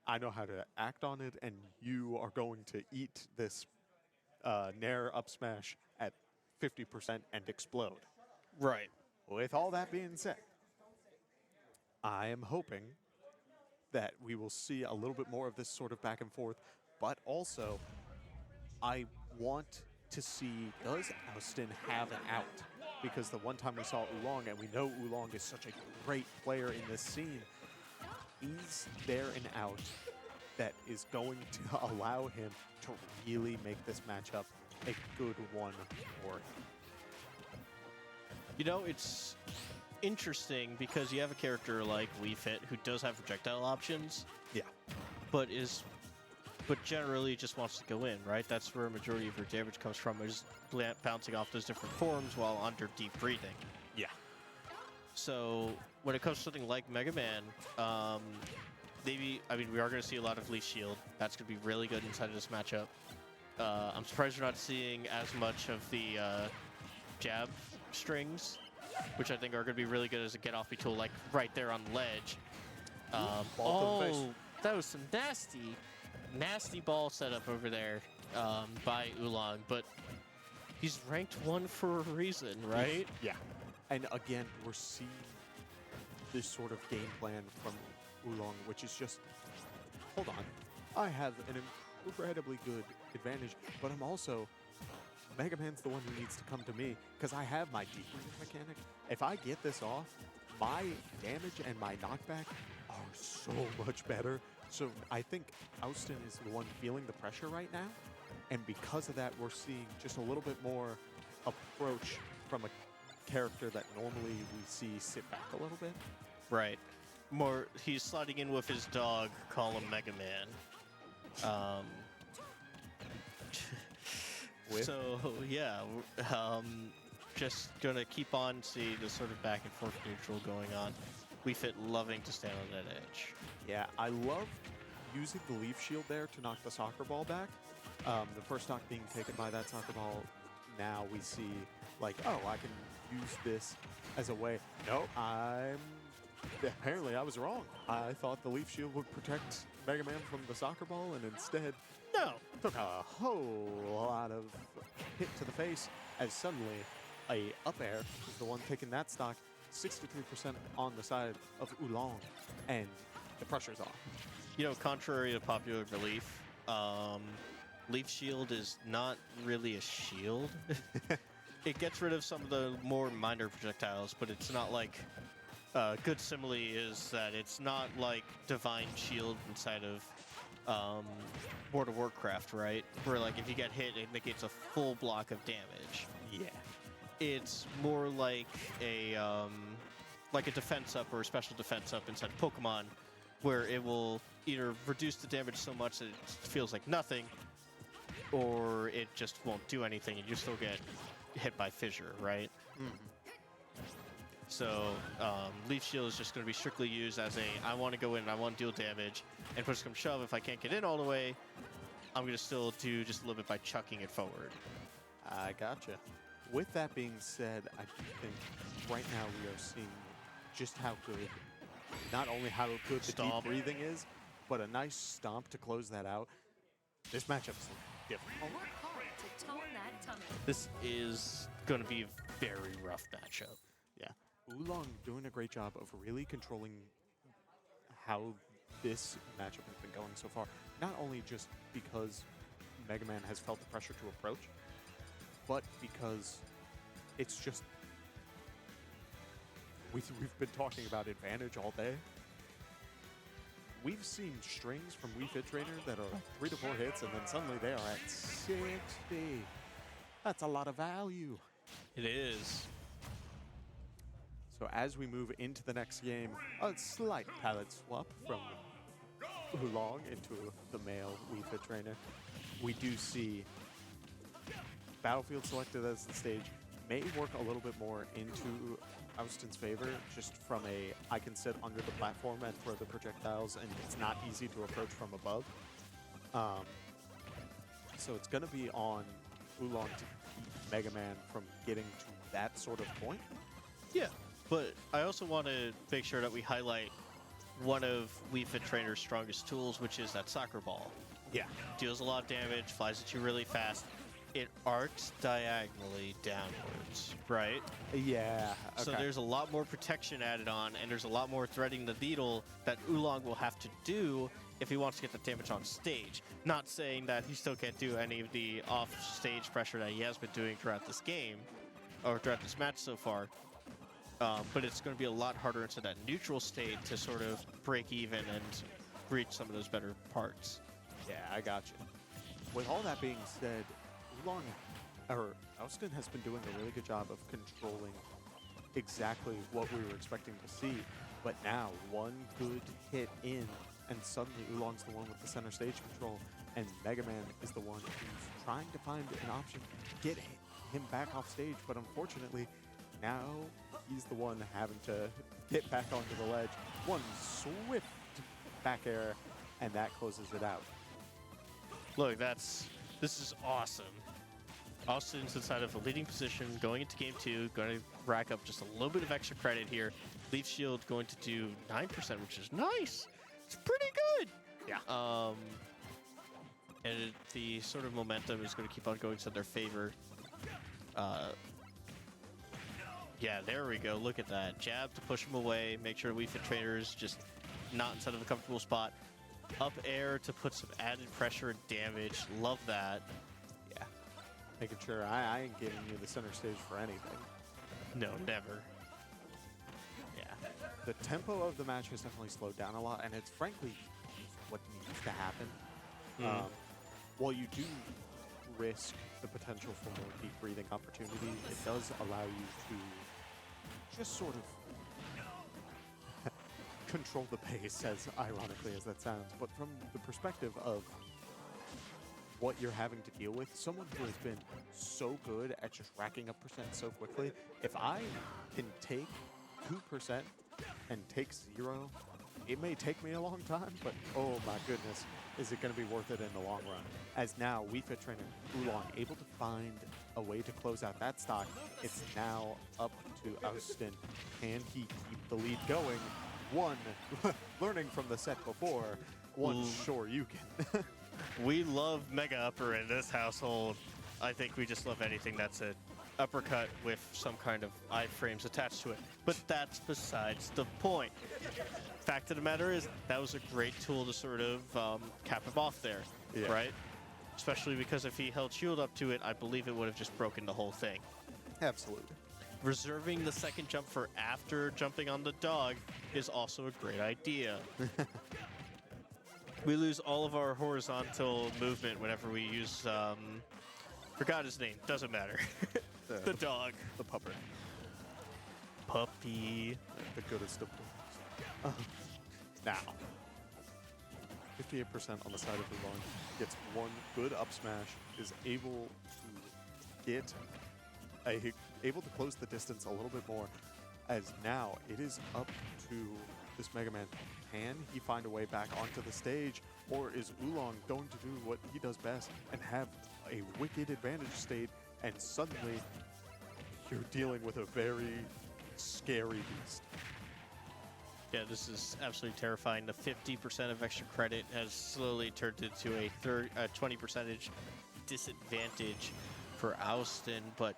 I know how to act on it, and you are going to eat this Nair up smash at 50% and explode. Right. With all that being said, I am hoping that we will see a little bit more of this sort of back and forth, but also I want to see, does Aooosten have an out? Because the one time we saw Oolong, and we know Oolong is such a great player in this scene, is there an out that is going to allow him to really make this matchup a good one for him? You know, it's interesting because you have a character like WiiFit who does have projectile options. Yeah. But generally just wants to go in, right? That's where a majority of her damage comes from, is bouncing off those different forms while under deep breathing. Yeah. So when it comes to something like MegaMan, we are going to see a lot of Leaf Shield. That's going to be really good inside of this matchup. I'm surprised we're not seeing as much of the jab strings, which I think are going to be really good as a get-off tool, like right there on the ledge. That was some nasty ball setup over there by Oolong, but he's ranked 1 for a reason, right? Yeah. And again, we're seeing this sort of game plan from Oolong, which is just, hold on, I have an incredibly good advantage, but I'm also, MegaMan's the one who needs to come to me, because I have my deep breathing mechanic. If I get this off, my damage and my knockback are so much better. So I think Aooosten is the one feeling the pressure right now, and because of that, we're seeing just a little bit more approach from a character that normally we see sit back a little bit. Right. He's sliding in with his dog, call him MegaMan. So, yeah, just gonna keep on see the sort of back and forth neutral going on. WiiFit loving to stand on that edge. Yeah, I love using the Leaf Shield there to knock the soccer ball back. The first stock being taken by that soccer ball, now we see, like, oh, I can use this as a way. No, apparently I was wrong. I thought the Leaf Shield would protect MegaMan from the soccer ball, and instead, no, took a whole lot of hit to the face, as suddenly a up air is the one taking that stock, 63% on the side of Oolong, and the pressure's off. You know, contrary to popular belief, Leaf Shield is not really a shield. It gets rid of some of the more minor projectiles, but it's not like... good simile is that it's not like Divine Shield inside of World of Warcraft, right? Where, like, if you get hit, it negates a full block of damage. Yeah. It's more like a defense up or a special defense up inside Pokemon, where it will either reduce the damage so much that it feels like nothing, or it just won't do anything and you still get hit by fissure, right? Mm-hmm. So Leaf Shield is just going to be strictly used as I want to go in and I want to deal damage, and push come shove, if I can't get in all the way, I'm going to still do just a little bit by chucking it forward. I gotcha. With that being said, I think right now we are seeing just how good, not only how good the deep breathing is, but a nice stomp to close that out. This matchup's different. Work hard to tone that tummy. This is going to be a very rough matchup. Yeah. Oolong doing a great job of really controlling how this matchup has been going so far. Not only just because MegaMan has felt the pressure to approach, but because it's just... We've been talking about advantage all day. We've seen strings from WiiFit Trainer that are 3 to 4 hits, and then suddenly they are at 60. That's a lot of value. It is. So as we move into the next game, a slight palette swap from Oolong into the male WiiFit Trainer. We do see Battlefield selected as the stage may work a little bit more into Aoosten's favor, just from I can sit under the platform and throw the projectiles, and it's not easy to approach from above. So it's going to be on Oolong to keep MegaMan from getting to that sort of point. Yeah, but I also want to make sure that we highlight one of WiiFit Trainer's strongest tools, which is that soccer ball. Yeah. Deals a lot of damage, flies at you really fast. It arcs diagonally downwards, right? Yeah. Okay. So there's a lot more protection added on, and there's a lot more threading the needle that Oolong will have to do if he wants to get the damage on stage. Not saying that he still can't do any of the off-stage pressure that he has been doing throughout this game, or throughout this match so far. But it's going to be a lot harder into that neutral state to sort of break even and reach some of those better parts. Yeah, I got you. With all that being said, Oolong, or Aooosten has been doing a really good job of controlling exactly what we were expecting to see. But now, one good hit in, and suddenly Oolong's the one with the center stage control, and MegaMan is the one who's trying to find an option to get him back off stage. But unfortunately, now he's the one having to get back onto the ledge. One swift back air, and that closes it out. Look, this is awesome. Aooosten's inside of a leading position going into game 2, going to rack up just a little bit of extra credit here. Leaf Shield going to do 9%, which is nice. It's pretty good. Yeah. And the sort of momentum is going to keep on going to their favor. Yeah, there we go. Look at that. Jab to push him away. Make sure WiiFit Trainer is just not inside of a comfortable spot. Up air to put some added pressure and damage. Love that. Yeah. Making sure I ain't giving you the center stage for anything. No, never. Yeah. The tempo of the match has definitely slowed down a lot, and it's frankly what needs to happen. While you do risk the potential for more deep breathing opportunities, it does allow you to just sort of control the pace, as ironically as that sounds. But from the perspective of what you're having to deal with, someone who has been so good at just racking up percent so quickly, if I can take 2% and take 0, it may take me a long time, but oh my goodness, is it going to be worth it in the long run? As now, WiiFit Trainer Oolong able to find a way to close out that stock. It's now up to Aooosten. Can he keep the lead going? One, learning from the set before. One, sure you can. We love Mega Upper in this household. I think we just love anything that's an uppercut with some kind of iframes attached to it. But that's besides the point. Fact of the matter is, that was a great tool to sort of cap him off there, right? Especially because if he held shield up to it, I believe it would have just broken the whole thing. Absolutely. Reserving the second jump for after jumping on the dog is also a great idea. We lose all of our horizontal movement whenever we use, forgot his name, doesn't matter. The dog. The pupper. Puppy. The goodest of dogs. Now, 58% on the side of Oolong, gets one good up smash, is able to get able to close the distance a little bit more, as now it is up to this MegaMan. Can he find a way back onto the stage, or is Oolong going to do what he does best and have a wicked advantage state, and suddenly you're dealing with a very scary beast? Yeah, this is absolutely terrifying. The 50% of extra credit has slowly turned into a 20% disadvantage for Aooosten, but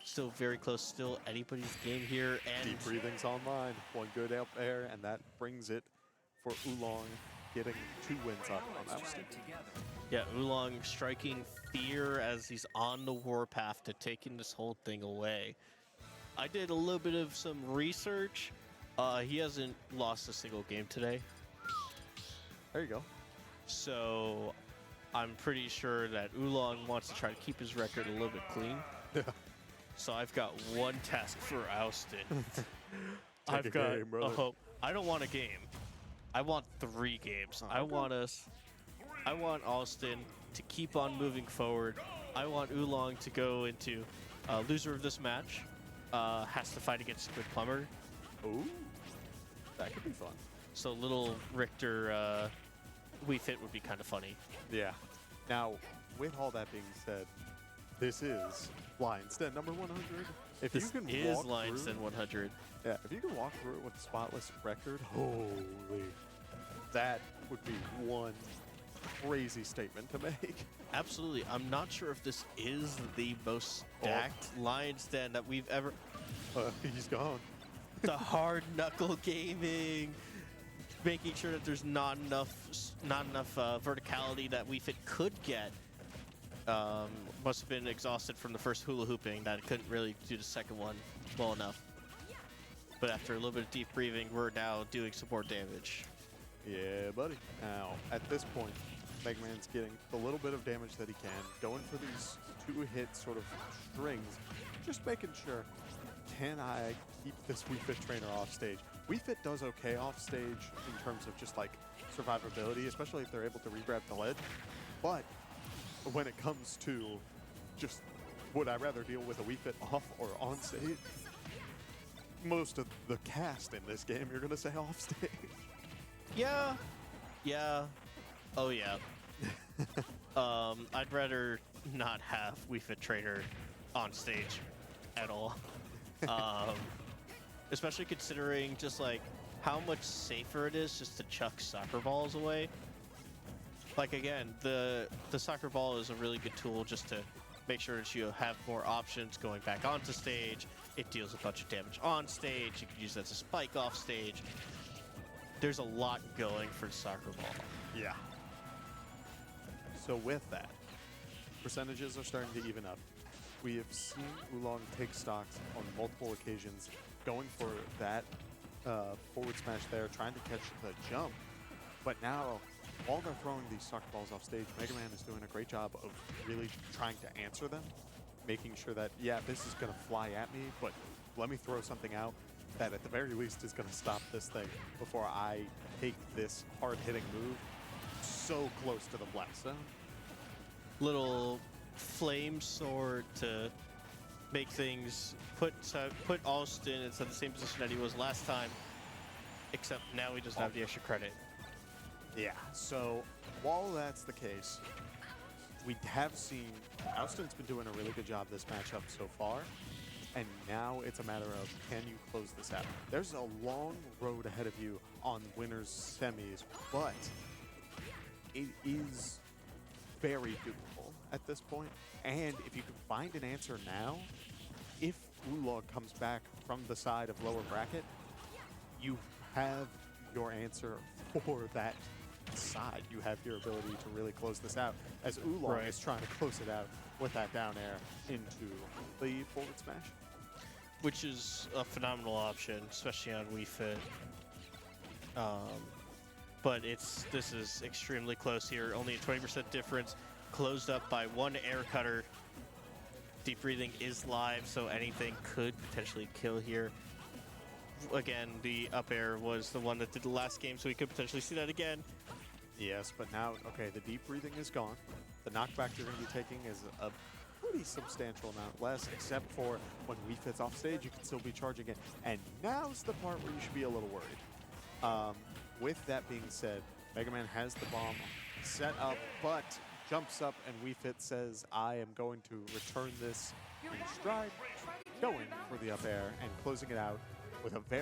still very close. Still anybody's game here. And Deep breathing's online. One good up air, and that brings it for Oolong, getting 2 wins up on Aooosten. yeah, Oolong striking fear as he's on the warpath to taking this whole thing away. I did a little bit of some research. He hasn't lost a single game today. There you go. So I'm pretty sure that Oolong wants to try to keep his record a little bit clean. Yeah. So I've got one task for Aooosten. Take a game, brother. hope. I don't want a game. I want 3 games. I want Aooosten to keep on moving forward. I want Oolong to go into loser of this match. Has to fight against Squid Plumber. Ooh, that could be fun. So little Richter WiiFit would be kind of funny. Yeah. Now, with all that being said, this is Lion's Den number 100. If This you can is walk Lions through, Den 100. yeah, if you can walk through it with spotless record, holy, that would be one crazy statement to make. Absolutely. I'm not sure if this is the most stacked Lions Den that we've ever. He's gone. The hard knuckle gaming, making sure that there's not enough verticality that WiiFit could get. Must have been exhausted from the first hula hooping that it couldn't really do the second one well enough. But after a little bit of deep breathing, we're now doing some more damage. Yeah, buddy. Now, at this point, MegaMan's getting the little bit of damage that he can, going for these 2-hit sort of strings, just making sure, can I keep this WiiFit trainer off stage? WiiFit does okay off stage in terms of just like survivability, especially if they're able to re-grab the ledge. But when it comes to just, would I rather deal with a WiiFit off or on stage? Most of the cast in this game, you're going to say off stage. Yeah. Yeah. Oh, yeah. I'd rather not have WiiFit Trainer on stage at all. Especially considering just like how much safer it is just to chuck soccer balls away. Like again, the soccer ball is a really good tool just to make sure that you have more options going back onto stage. It deals a bunch of damage on stage. You can use that as a spike off stage. There's a lot going for the soccer ball. Yeah. So with that, percentages are starting to even up. We have seen Oolong take stocks on multiple occasions, going for that forward smash there, trying to catch the jump. But now, while they're throwing these soccer balls off stage, MegaMan is doing a great job of really trying to answer them, making sure that, yeah, this is going to fly at me, but let me throw something out that at the very least is going to stop this thing before I take this hard-hitting move so close to the blast zone. Little flame sword to make things put Aooosten into the same position that he was last time, except now he doesn't have the extra credit. Yeah, so while that's the case, we have seen Aooosten's been doing a really good job this matchup so far, and now it's a matter of, can you close this out? There's a long road ahead of you on winners semis, but it is very doable at this point. And if you can find an answer now, if Oolong comes back from the side of lower bracket, you have your answer for that side. You have your ability to really close this out, as Oolong is trying to close it out with that down air into the forward smash. Which is a phenomenal option, especially on WiiFit. But this is extremely close here. Only a 20% difference. Closed up by one air cutter. Deep breathing is live, so anything could potentially kill here. Again, the up air was the one that did the last game, so we could potentially see that again. Yes, but now, okay, the deep breathing is gone. The knockback you're going to be taking is a pretty substantial amount less, except for when WiiFit's off stage, you can still be charging it. And now's the part where you should be a little worried. With that being said, MegaMan has the bomb set up, but jumps up and WiiFit says, I am going to return this in stride, going for the up air and closing it out with a very